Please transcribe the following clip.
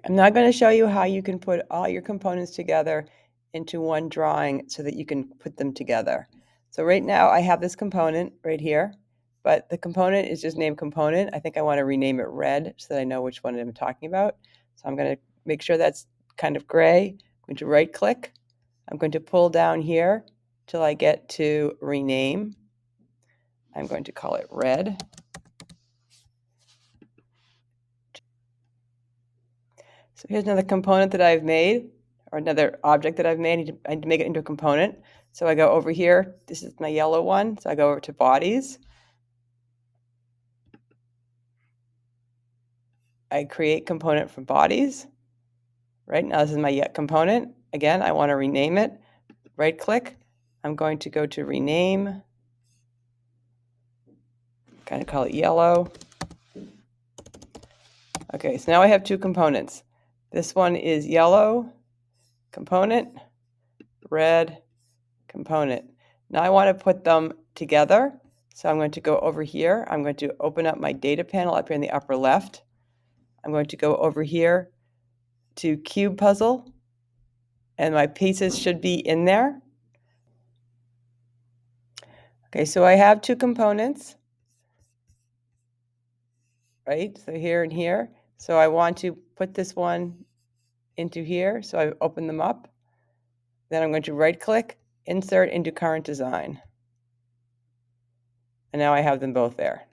I'm now going to show you how you can put all your components together into one drawing so that you can put them together. So right now I have this component right here, but the component is just named component. I think I want to rename it red so that I know which one I'm talking about. So I'm going to make sure that's kind of gray. I'm going to right click. I'm going to pull down here till I get to rename. I'm going to call it red. So here's another component that I've made, or another object that I've made. I need to make it into a component. So I go over here. This is my yellow one. So I go over to bodies. I create component from bodies. Right now, this is my component. Again, I want to rename it. Right click. I'm going to go to rename. Kind of call it yellow. Okay, so now I have two components. This one is yellow component, red component. Now I want to put them together. So I'm going to go over here. I'm going to open up my data panel up here in the upper left. I'm going to go over here to Cube Puzzle, and my pieces should be in there. Okay, so I have two components, right? So here and here. So I want to put this one into here. So I open them up. Then I'm going to right click, insert into current design. And now I have them both there.